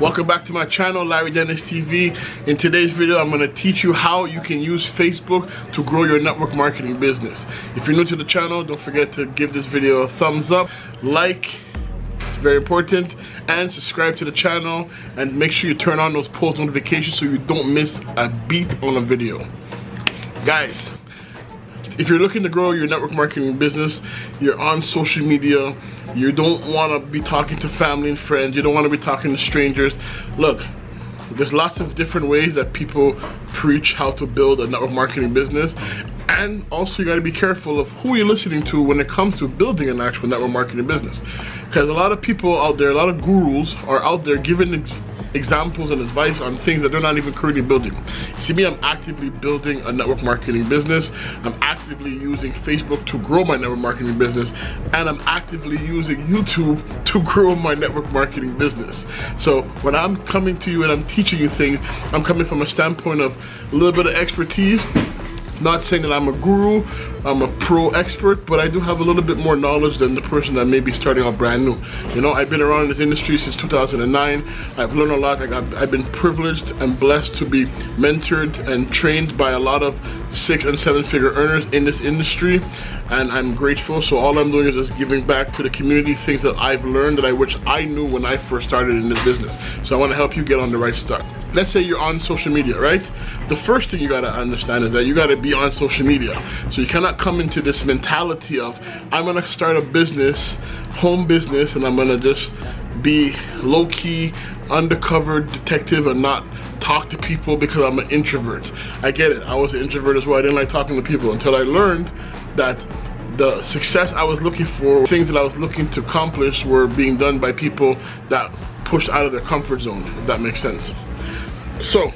Welcome back to my channel, Larry Dennis TV. In today's video, I'm going to teach you how you can use Facebook to grow your network marketing business. If you're new to the channel, don't forget to give this video a thumbs up, like, it's very important, and subscribe to the channel, and make sure you turn on those post notifications so you don't miss a beat on a video. Guys, if you're looking to grow your network marketing business, you're on social media, you don't want to be talking to family and friends, you don't want to be talking to strangers. Look, there's lots of different ways that people preach how to build a network marketing business, and also you got to be careful of who you're listening to when it comes to building an actual network marketing business, because a lot of people out there, a lot of gurus are out there giving examples and advice on things that they're not even currently building. You see me, I'm actively building a network marketing business. I'm actively using Facebook to grow my network marketing business, and I'm actively using YouTube to grow my network marketing business. So when I'm coming to you and I'm teaching you things, I'm coming from a standpoint of a little bit of expertise. Not saying that I'm a guru, I'm a pro expert, but I do have a little bit more knowledge than the person that may be starting out brand new. You know, I've been around in this industry since 2009. I've learned a lot. I've been privileged and blessed to be mentored and trained by a lot of 6- and 7-figure earners in this industry, and I'm grateful. So all I'm doing is just giving back to the community things that I've learned that I wish I knew when I first started in this business. So I want to help you get on the right start. Let's say you're on social media, right? The first thing you gotta understand is that you gotta be on social media. So you cannot come into this mentality of, I'm gonna start a business, home business, and I'm gonna just be low-key, undercover detective and not talk to people because I'm an introvert. I get it, I was an introvert as well. I didn't like talking to people until I learned that the success I was looking for, things that I was looking to accomplish, were being done by people that pushed out of their comfort zone, if that makes sense. So,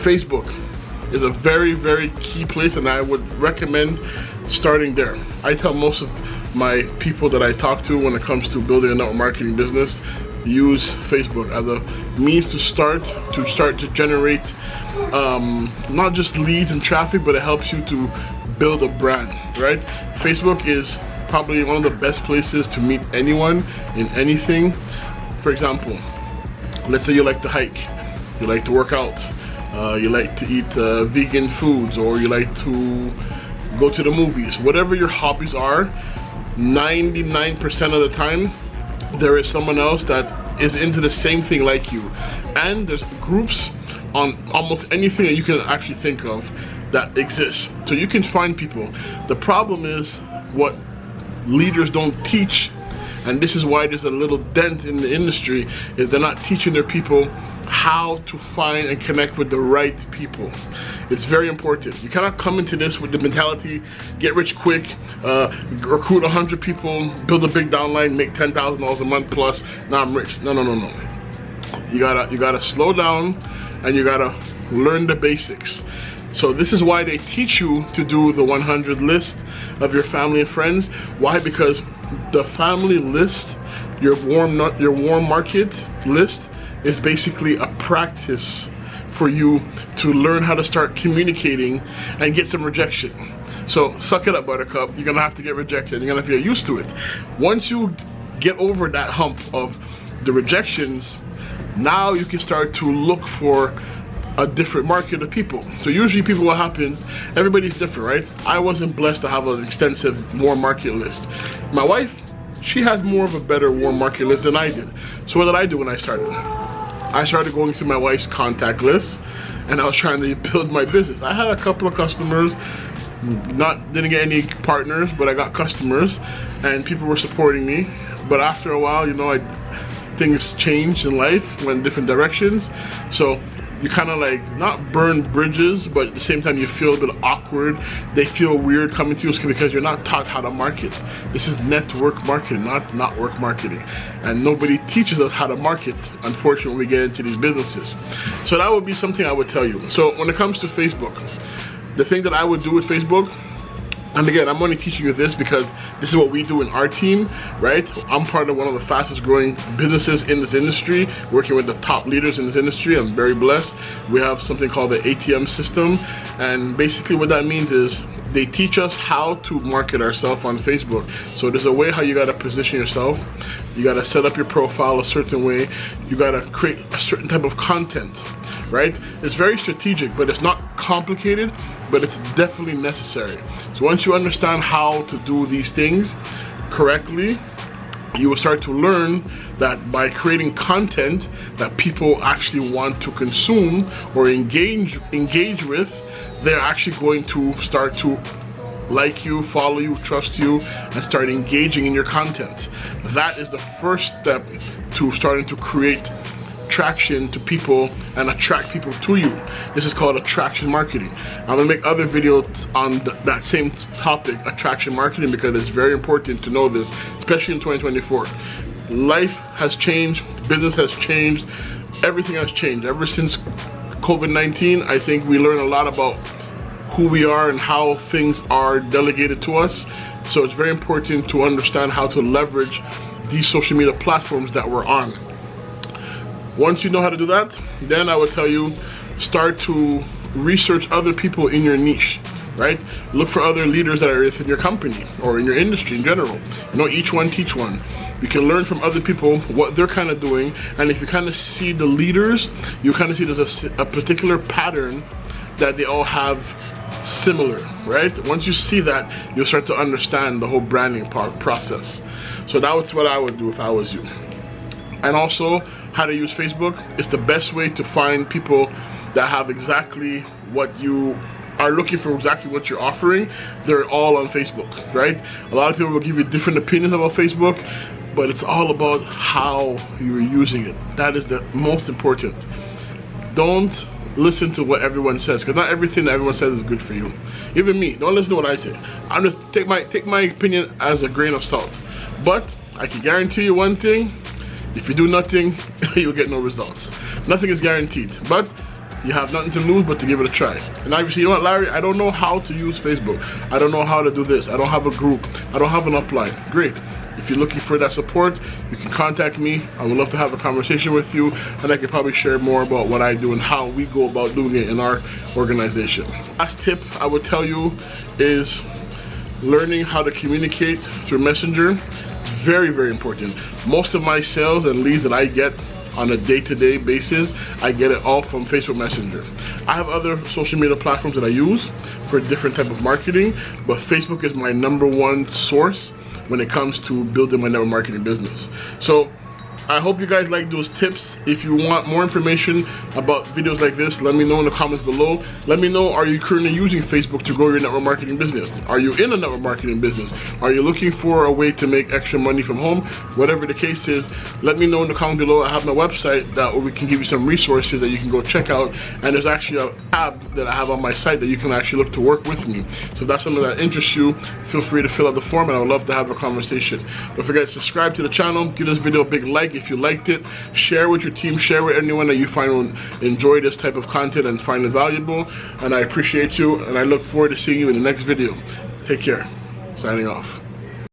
Facebook is a very, very key place, and I would recommend starting there. I tell most of my people that I talk to when it comes to building a network marketing business, use Facebook as a means to start to generate not just leads and traffic, but it helps you to build a brand, right? Facebook is probably one of the best places to meet anyone in anything. For example, let's say you like to hike, you like to work out, you like to eat vegan foods, or you like to go to the movies. Whatever your hobbies are, 99% of the time there is someone else that is into the same thing like you. And there's groups on almost anything that you can actually think of that exists. So you can find people. The problem is what leaders don't teach, and this is why there's a little dent in the industry, is they're not teaching their people how to find and connect with the right people. It's very important. You cannot come into this with the mentality, get rich quick, recruit 100 people, build a big downline, make $10,000 a month plus, now I'm rich. No. You gotta slow down, and you gotta learn the basics. So this is why they teach you to do the 100 list of your family and friends. Why? Because the family list, your warm market list, is basically a practice for you to learn how to start communicating and get some rejection. So suck it up, buttercup. You're gonna have to get rejected. You're gonna have to get used to it. Once you get over that hump of the rejections, now you can start to look for a different market of people. So usually people, what happens, everybody's different, right? I wasn't blessed to have an extensive warm market list. My wife, she had more of a better warm market list than I did. So what did I do when I started? I started going through my wife's contact list, and I was trying to build my business. I had a couple of customers, didn't get any partners, but I got customers, and people were supporting me. But after a while, you know, things changed in life, went different directions. So you kind of like, not burn bridges, but at the same time you feel a bit awkward. They feel weird coming to you because you're not taught how to market. This is network marketing, not work marketing. And nobody teaches us how to market, unfortunately, when we get into these businesses. So that would be something I would tell you. So when it comes to Facebook, the thing that I would do with Facebook, And again, I'm only teaching you this because this is what we do in our team, right? I'm part of one of the fastest growing businesses in this industry, working with the top leaders in this industry. I'm very blessed. We have something called the ATM system. And basically what that means is they teach us how to market ourselves on Facebook. So there's a way how you gotta position yourself. You gotta set up your profile a certain way. You gotta create a certain type of content, right? It's very strategic, but it's not complicated, but it's definitely necessary. So once you understand how to do these things correctly, you will start to learn that by creating content that people actually want to consume or engage with, they're actually going to start to like you, follow you, trust you, and start engaging in your content. That is the first step to starting to create traction to people and attract people to you. This is called attraction marketing. I'm gonna make other videos on that same topic, attraction marketing, because it's very important to know this, especially in 2024. Life has changed, business has changed, everything has changed. Ever since COVID-19, I think we learned a lot about who we are and how things are delegated to us. So it's very important to understand how to leverage these social media platforms that we're on. Once you know how to do that, then I would tell you, start to research other people in your niche, right? Look for other leaders that are within your company or in your industry in general. You know, each one teach one. You can learn from other people what they're kind of doing, and if you kind of see the leaders, you kind of see there's a particular pattern that they all have similar, right? Once you see that, you'll start to understand the whole branding process. So that's what I would do if I was you. And also, how to use Facebook. It's the best way to find people that have exactly what you are looking for, exactly what you're offering. They're all on Facebook, right? A lot of people will give you different opinions about Facebook, but it's all about how you're using it. That is the most important. Don't listen to what everyone says, because not everything that everyone says is good for you. Even me, don't listen to what I say. I'm just take my opinion as a grain of salt. But I can guarantee you one thing: if you do nothing, you'll get no results. Nothing is guaranteed, but you have nothing to lose but to give it a try. And obviously, you know what, Larry, I don't know how to use Facebook. I don't know how to do this. I don't have a group. I don't have an upline. Great. If you're looking for that support, you can contact me. I would love to have a conversation with you, and I can probably share more about what I do and how we go about doing it in our organization. Last tip I would tell you is learning how to communicate through Messenger. Very, very important. Most of my sales and leads that I get on a day-to-day basis, I get it all from Facebook Messenger. I have other social media platforms that I use for different type of marketing, but Facebook is my #1 source when it comes to building my network marketing business. So I hope you guys like those tips. If you want more information about videos like this, let me know in the comments below. Let me know, are you currently using Facebook to grow your network marketing business? Are you in a network marketing business? Are you looking for a way to make extra money from home? Whatever the case is, let me know in the comments below. I have my website that we can give you some resources that you can go check out. And there's actually a tab that I have on my site that you can actually look to work with me. So if that's something that interests you, feel free to fill out the form, and I would love to have a conversation. Don't forget to subscribe to the channel. Give this video a big like if you liked it. Share with your team, share with anyone that you find will enjoy this type of content and find it valuable. And I appreciate you, and I look forward to seeing you in the next video. Take care. Signing off.